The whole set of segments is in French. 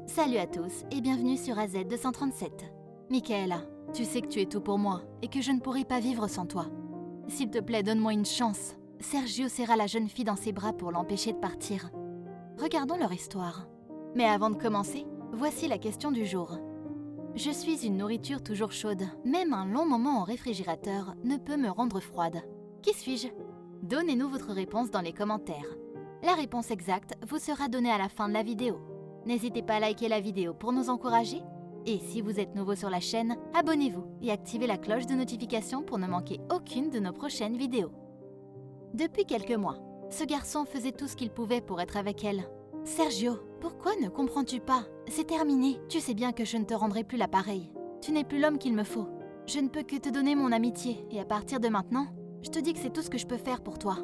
Salut à tous et bienvenue sur AZ237. Michaela, tu sais que tu es tout pour moi et que je ne pourrai pas vivre sans toi. S'il te plaît, donne-moi une chance. Sergio serra la jeune fille dans ses bras pour l'empêcher de partir. Regardons leur histoire. Mais avant de commencer, voici la question du jour. Je suis une nourriture toujours chaude. Même un long moment au réfrigérateur ne peut me rendre froide. Qui suis-je? Donnez-nous votre réponse dans les commentaires. La réponse exacte vous sera donnée à la fin de la vidéo. N'hésitez pas à liker la vidéo pour nous encourager. Et si vous êtes nouveau sur la chaîne, abonnez-vous et activez la cloche de notification pour ne manquer aucune de nos prochaines vidéos. Depuis quelques mois, ce garçon faisait tout ce qu'il pouvait pour être avec elle. Sergio, pourquoi ne comprends-tu pas? C'est terminé, tu sais bien que je ne te rendrai plus l'appareil. Tu n'es plus l'homme qu'il me faut. Je ne peux que te donner mon amitié et à partir de maintenant, je te dis que c'est tout ce que je peux faire pour toi.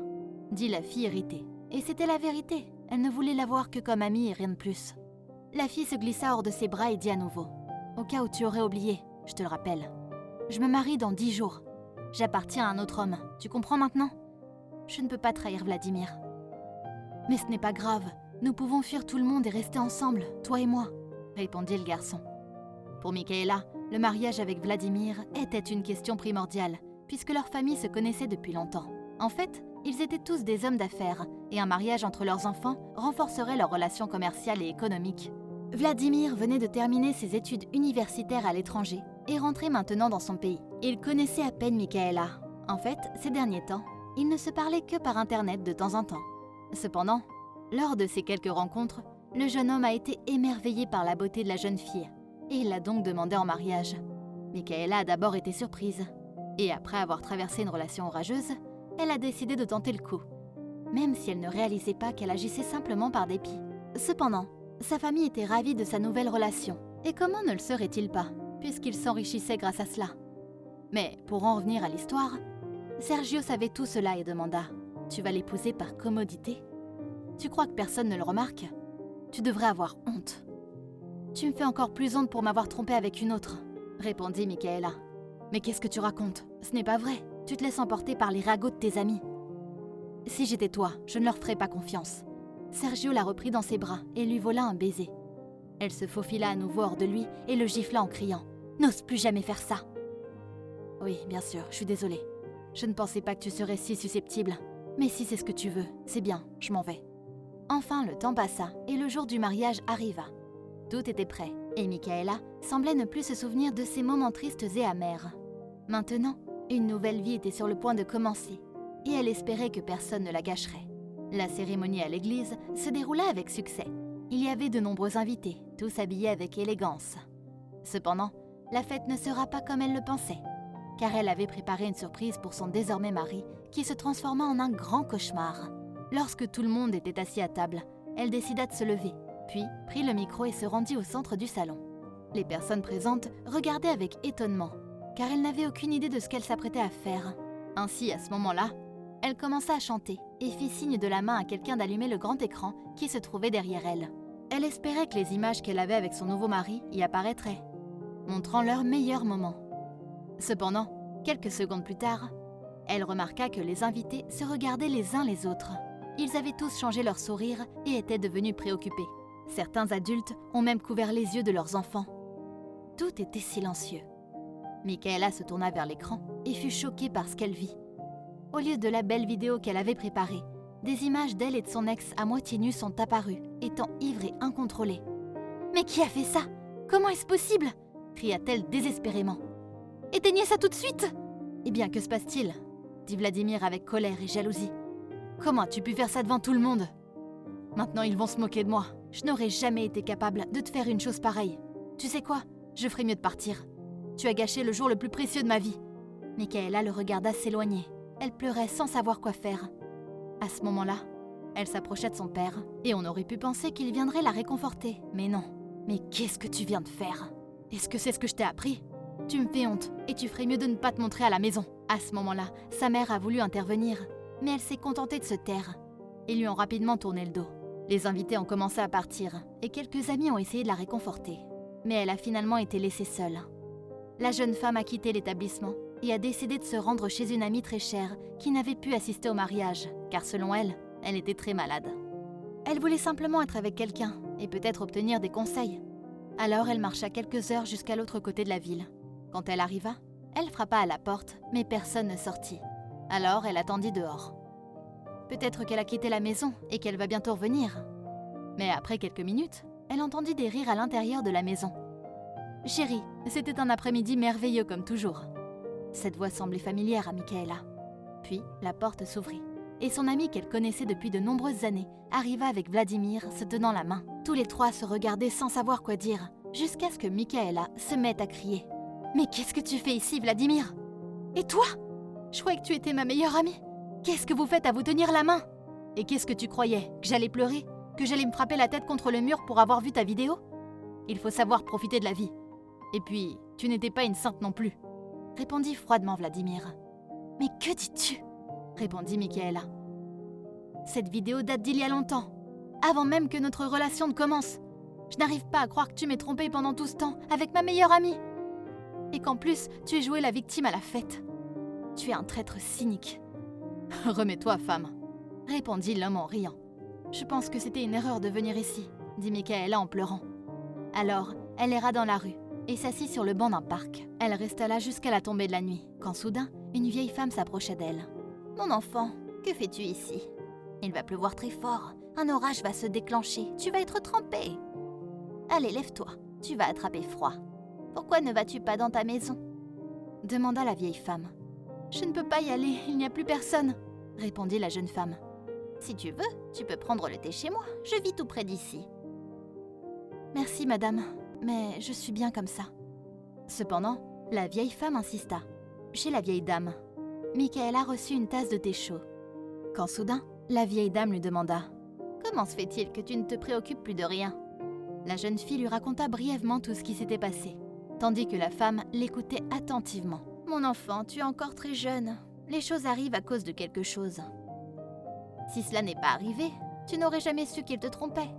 Dit la fille irritée. Et c'était la vérité, elle ne voulait la voir que comme amie et rien de plus. La fille se glissa hors de ses bras et dit à nouveau. Au cas où tu aurais oublié, je te le rappelle. Je me marie dans 10 jours. J'appartiens à un autre homme, tu comprends maintenant? Je ne peux pas trahir Vladimir. Mais ce n'est pas grave, nous pouvons fuir tout le monde et rester ensemble, toi et moi, répondit le garçon. Pour Michaela, le mariage avec Vladimir était une question primordiale, puisque leur famille se connaissait depuis longtemps. En fait, ils étaient tous des hommes d'affaires, et un mariage entre leurs enfants renforcerait leurs relations commerciales et économiques. Vladimir venait de terminer ses études universitaires à l'étranger et rentrait maintenant dans son pays. Il connaissait à peine Michaela. En fait, ces derniers temps, ils ne se parlaient que par internet de temps en temps. Cependant, lors de ces quelques rencontres, le jeune homme a été émerveillé par la beauté de la jeune fille, et il l'a donc demandé en mariage. Michaela a d'abord été surprise, et après avoir traversé une relation orageuse, elle a décidé de tenter le coup, même si elle ne réalisait pas qu'elle agissait simplement par dépit. Cependant, sa famille était ravie de sa nouvelle relation. Et comment ne le serait-il pas, puisqu'il s'enrichissait grâce à cela? Mais pour en revenir à l'histoire, Sergio savait tout cela et demanda « Tu vas l'épouser par commodité? Tu crois que personne ne le remarque? Tu devrais avoir honte. »« Tu me fais encore plus honte pour m'avoir trompé avec une autre, » répondit Michaela. « Mais qu'est-ce que tu racontes? Ce n'est pas vrai. Tu te laisses emporter par les ragots de tes amis. » « Si j'étais toi, je ne leur ferais pas confiance. » Sergio la reprit dans ses bras et lui vola un baiser. Elle se faufila à nouveau hors de lui et le gifla en criant « N'ose plus jamais faire ça !»« Oui, bien sûr, je suis désolée. Je ne pensais pas que tu serais si susceptible. Mais si c'est ce que tu veux, c'est bien, je m'en vais. » Enfin, le temps passa et le jour du mariage arriva. Tout était prêt et Michaela semblait ne plus se souvenir de ces moments tristes et amers. Maintenant, une nouvelle vie était sur le point de commencer et elle espérait que personne ne la gâcherait. La cérémonie à l'église se déroula avec succès. Il y avait de nombreux invités, tous habillés avec élégance. Cependant, la fête ne sera pas comme elle le pensait, car elle avait préparé une surprise pour son désormais mari qui se transforma en un grand cauchemar. Lorsque tout le monde était assis à table, elle décida de se lever, puis prit le micro et se rendit au centre du salon. Les personnes présentes regardaient avec étonnement, car elles n'avaient aucune idée de ce qu'elle s'apprêtait à faire. Ainsi, à ce moment-là, elle commença à chanter et fit signe de la main à quelqu'un d'allumer le grand écran qui se trouvait derrière elle. Elle espérait que les images qu'elle avait avec son nouveau mari y apparaîtraient, montrant leurs meilleurs moments. Cependant, quelques secondes plus tard, elle remarqua que les invités se regardaient les uns les autres. Ils avaient tous changé leur sourire et étaient devenus préoccupés. Certains adultes ont même couvert les yeux de leurs enfants. Tout était silencieux. Michaela se tourna vers l'écran et fut choquée par ce qu'elle vit. Au lieu de la belle vidéo qu'elle avait préparée, des images d'elle et de son ex à moitié nus sont apparues, étant ivres et incontrôlées. « Mais qui a fait ça? Comment est-ce possible ?» cria-t-elle désespérément. « Éteignez ça tout de suite !»« Eh bien, que se passe-t-il » dit Vladimir avec colère et jalousie. « Comment as-tu pu faire ça devant tout le monde? Maintenant, ils vont se moquer de moi. Je n'aurais jamais été capable de te faire une chose pareille. Tu sais quoi? Je ferais mieux de partir. Tu as gâché le jour le plus précieux de ma vie. » Michaela le regarda s'éloigner. Elle pleurait sans savoir quoi faire. À ce moment-là, elle s'approcha de son père et on aurait pu penser qu'il viendrait la réconforter. Mais non. « Mais qu'est-ce que tu viens de faire? Est-ce que c'est ce que je t'ai appris? Tu me fais honte et tu ferais mieux de ne pas te montrer à la maison. » À ce moment-là, sa mère a voulu intervenir, mais elle s'est contentée de se taire. Ils lui ont rapidement tourné le dos. Les invités ont commencé à partir et quelques amis ont essayé de la réconforter. Mais elle a finalement été laissée seule. La jeune femme a quitté l'établissement et a décidé de se rendre chez une amie très chère qui n'avait pu assister au mariage, car selon elle, elle était très malade. Elle voulait simplement être avec quelqu'un et peut-être obtenir des conseils. Alors elle marcha quelques heures jusqu'à l'autre côté de la ville. Quand elle arriva, elle frappa à la porte, mais personne ne sortit. Alors elle attendit dehors. Peut-être qu'elle a quitté la maison et qu'elle va bientôt revenir. Mais après quelques minutes, elle entendit des rires à l'intérieur de la maison. « Chérie, c'était un après-midi merveilleux comme toujours. » Cette voix semblait familière à Michaela. Puis la porte s'ouvrit, et son amie qu'elle connaissait depuis de nombreuses années arriva avec Vladimir se tenant la main. Tous les trois se regardaient sans savoir quoi dire, jusqu'à ce que Michaela se mette à crier. « Mais qu'est-ce que tu fais ici, Vladimir? Et toi? Je croyais que tu étais ma meilleure amie. Qu'est-ce que vous faites à vous tenir la main? Et qu'est-ce que tu croyais? Que j'allais pleurer? Que j'allais me frapper la tête contre le mur pour avoir vu ta vidéo? Il faut savoir profiter de la vie. Et puis, tu n'étais pas une sainte non plus. » répondit froidement Vladimir. « Mais que dis-tu » répondit Michaela. « Cette vidéo date d'il y a longtemps, avant même que notre relation ne commence. Je n'arrive pas à croire que tu m'aies trompée pendant tout ce temps avec ma meilleure amie. Et qu'en plus, tu aies joué la victime à la fête. Tu es un traître cynique. »« Remets-toi, femme, » répondit l'homme en riant. « Je pense que c'était une erreur de venir ici, » dit Michaela en pleurant. Alors, elle erra dans la rue et s'assit sur le banc d'un parc. Elle resta là jusqu'à la tombée de la nuit, quand soudain, une vieille femme s'approcha d'elle. « Mon enfant, que fais-tu ici? Il va pleuvoir très fort, un orage va se déclencher, tu vas être trempé. Allez, lève-toi, tu vas attraper froid. Pourquoi ne vas-tu pas dans ta maison ?» demanda la vieille femme. « Je ne peux pas y aller, il n'y a plus personne, » répondit la jeune femme. « Si tu veux, tu peux prendre le thé chez moi, je vis tout près d'ici. »« Merci, madame, mais je suis bien comme ça. » Cependant, la vieille femme insista. Chez la vieille dame, Michaela reçut une tasse de thé chaud. Quand soudain, la vieille dame lui demanda « Comment se fait-il que tu ne te préoccupes plus de rien ?» La jeune fille lui raconta brièvement tout ce qui s'était passé, tandis que la femme l'écoutait attentivement. « Mon enfant, tu es encore très jeune. Les choses arrivent à cause de quelque chose. Si cela n'est pas arrivé, tu n'aurais jamais su qu'il te trompait. »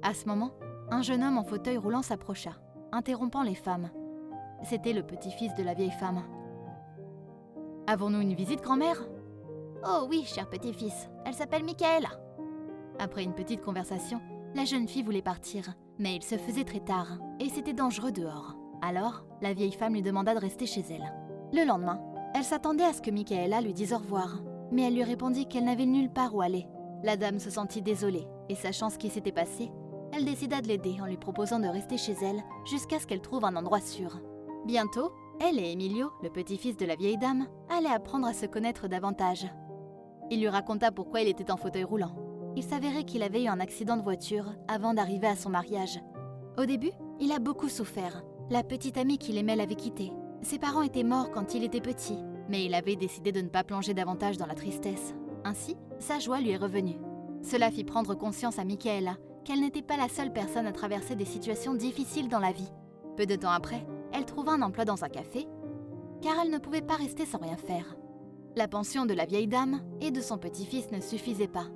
À ce moment, un jeune homme en fauteuil roulant s'approcha, interrompant les femmes. C'était le petit-fils de la vieille femme. « Avons-nous une visite, grand-mère ?»« Oh oui, cher petit-fils, elle s'appelle Michaela. » Après une petite conversation, la jeune fille voulait partir, mais il se faisait très tard, et c'était dangereux dehors. Alors, la vieille femme lui demanda de rester chez elle. Le lendemain, elle s'attendait à ce que Michaela lui dise au revoir, mais elle lui répondit qu'elle n'avait nulle part où aller. La dame se sentit désolée, et sachant ce qui s'était passé, elle décida de l'aider en lui proposant de rester chez elle jusqu'à ce qu'elle trouve un endroit sûr. Bientôt, elle et Emilio, le petit-fils de la vieille dame, allaient apprendre à se connaître davantage. Il lui raconta pourquoi il était en fauteuil roulant. Il s'avérait qu'il avait eu un accident de voiture avant d'arriver à son mariage. Au début, il a beaucoup souffert. La petite amie qu'il aimait l'avait quitté. Ses parents étaient morts quand il était petit, mais il avait décidé de ne pas plonger davantage dans la tristesse. Ainsi, sa joie lui est revenue. Cela fit prendre conscience à Michaela qu'elle n'était pas la seule personne à traverser des situations difficiles dans la vie. Peu de temps après, elle trouva un emploi dans un café, car elle ne pouvait pas rester sans rien faire. La pension de la vieille dame et de son petit-fils ne suffisait pas.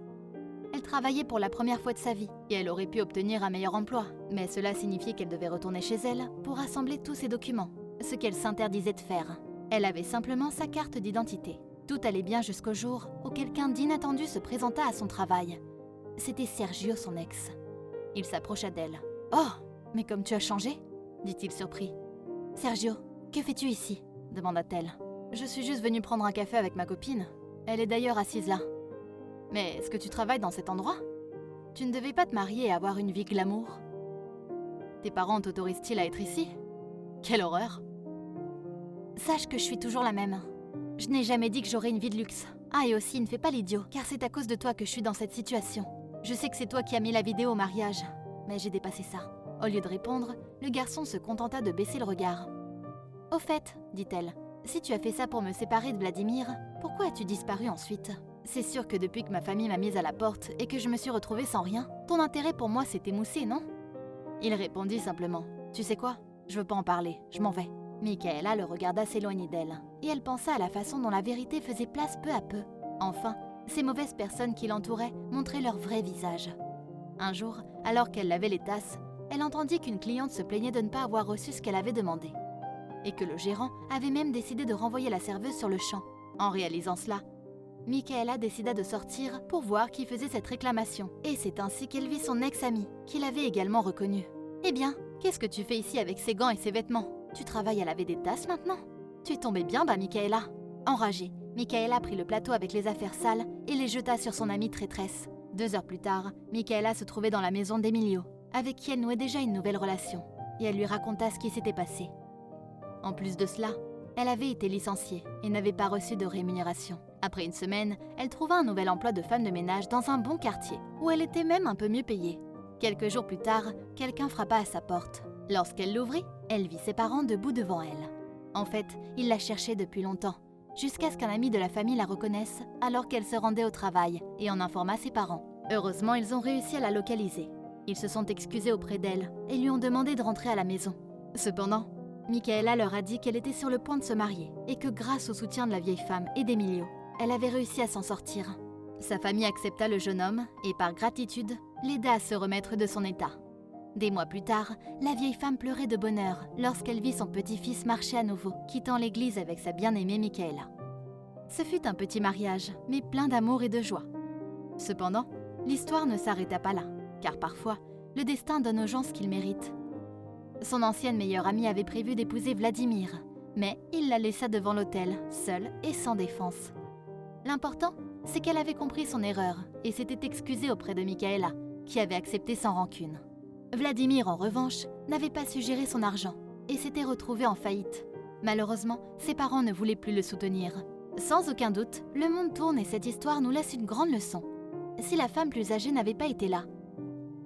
Elle travaillait pour la première fois de sa vie et elle aurait pu obtenir un meilleur emploi, mais cela signifiait qu'elle devait retourner chez elle pour rassembler tous ses documents, ce qu'elle s'interdisait de faire. Elle avait simplement sa carte d'identité. Tout allait bien jusqu'au jour où quelqu'un d'inattendu se présenta à son travail. C'était Sergio, son ex. Il s'approcha d'elle. « Oh, mais comme tu as changé ?» dit-il surpris. « Sergio, que fais-tu ici ?» demanda-t-elle. « Je suis juste venue prendre un café avec ma copine. Elle est d'ailleurs assise là. » « Mais est-ce que tu travailles dans cet endroit? Tu ne devais pas te marier et avoir une vie glamour. Tes parents t'autorisent-ils à être ici? Quelle horreur! Sache que je suis toujours la même. Je n'ai jamais dit que j'aurais une vie de luxe. Ah, et aussi, ne fais pas l'idiot, car c'est à cause de toi que je suis dans cette situation. Je sais que c'est toi qui as mis la vidéo au mariage, mais j'ai dépassé ça. » Au lieu de répondre, le garçon se contenta de baisser le regard. « Au fait, dit-elle, si tu as fait ça pour me séparer de Vladimir, pourquoi as-tu disparu ensuite ? C'est sûr que depuis que ma famille m'a mise à la porte et que je me suis retrouvée sans rien, ton intérêt pour moi s'est émoussé, non ?» Il répondit simplement « Tu sais quoi? Je veux pas en parler, je m'en vais. » Michaela le regarda s'éloigner d'elle, et elle pensa à la façon dont la vérité faisait place peu à peu. Enfin, ces mauvaises personnes qui l'entouraient montraient leur vrai visage. Un jour, alors qu'elle lavait les tasses, elle entendit qu'une cliente se plaignait de ne pas avoir reçu ce qu'elle avait demandé, et que le gérant avait même décidé de renvoyer la serveuse sur le champ. En réalisant cela, Michaela décida de sortir pour voir qui faisait cette réclamation, et c'est ainsi qu'elle vit son ex-ami, qui l'avait également reconnue. Eh bien, qu'est-ce que tu fais ici avec ces gants et ces vêtements? Tu travailles à laver des tasses maintenant? Tu es tombée bien bas, Michaela. Enragée, Michaela prit le plateau avec les affaires sales et les jeta sur son amie traîtresse. 2 heures plus tard, Michaela se trouvait dans la maison d'Emilio, avec qui elle nouait déjà une nouvelle relation, et elle lui raconta ce qui s'était passé. En plus de cela, elle avait été licenciée et n'avait pas reçu de rémunération. Après une semaine, elle trouva un nouvel emploi de femme de ménage dans un bon quartier, où elle était même un peu mieux payée. Quelques jours plus tard, quelqu'un frappa à sa porte. Lorsqu'elle l'ouvrit, elle vit ses parents debout devant elle. En fait, ils la cherchaient depuis longtemps, jusqu'à ce qu'un ami de la famille la reconnaisse alors qu'elle se rendait au travail et en informa ses parents. Heureusement, ils ont réussi à la localiser. Ils se sont excusés auprès d'elle et lui ont demandé de rentrer à la maison. Cependant, Michaela leur a dit qu'elle était sur le point de se marier et que grâce au soutien de la vieille femme et d'Emilio, elle avait réussi à s'en sortir. Sa famille accepta le jeune homme et par gratitude, l'aida à se remettre de son état. Des mois plus tard, la vieille femme pleurait de bonheur lorsqu'elle vit son petit-fils marcher à nouveau, quittant l'église avec sa bien-aimée Michaela. Ce fut un petit mariage, mais plein d'amour et de joie. Cependant, l'histoire ne s'arrêta pas là, car parfois, le destin donne aux gens ce qu'ils méritent. Son ancienne meilleure amie avait prévu d'épouser Vladimir, mais il la laissa devant l'autel, seule et sans défense. L'important, c'est qu'elle avait compris son erreur et s'était excusée auprès de Michaela, qui avait accepté sans rancune. Vladimir, en revanche, n'avait pas su gérer son argent et s'était retrouvé en faillite. Malheureusement, ses parents ne voulaient plus le soutenir. Sans aucun doute, le monde tourne et cette histoire nous laisse une grande leçon. Si la femme plus âgée n'avait pas été là,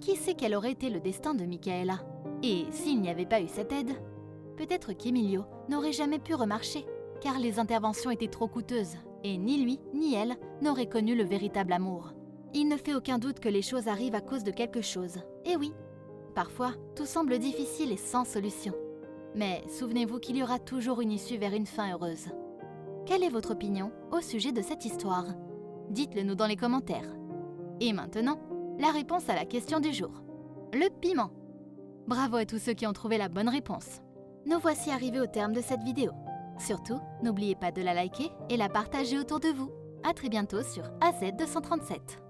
qui sait quel aurait été le destin de Michaela? Et s'il n'y avait pas eu cette aide, peut-être qu'Emilio n'aurait jamais pu remarcher, car les interventions étaient trop coûteuses, et ni lui ni elle n'auraient connu le véritable amour. Il ne fait aucun doute que les choses arrivent à cause de quelque chose. Et oui, parfois, tout semble difficile et sans solution. Mais souvenez-vous qu'il y aura toujours une issue vers une fin heureuse. Quelle est votre opinion au sujet de cette histoire? Dites-le nous dans les commentaires. Et maintenant, la réponse à la question du jour. Le piment. Bravo à tous ceux qui ont trouvé la bonne réponse. Nous voici arrivés au terme de cette vidéo. Surtout, n'oubliez pas de la liker et la partager autour de vous. À très bientôt sur AZ237.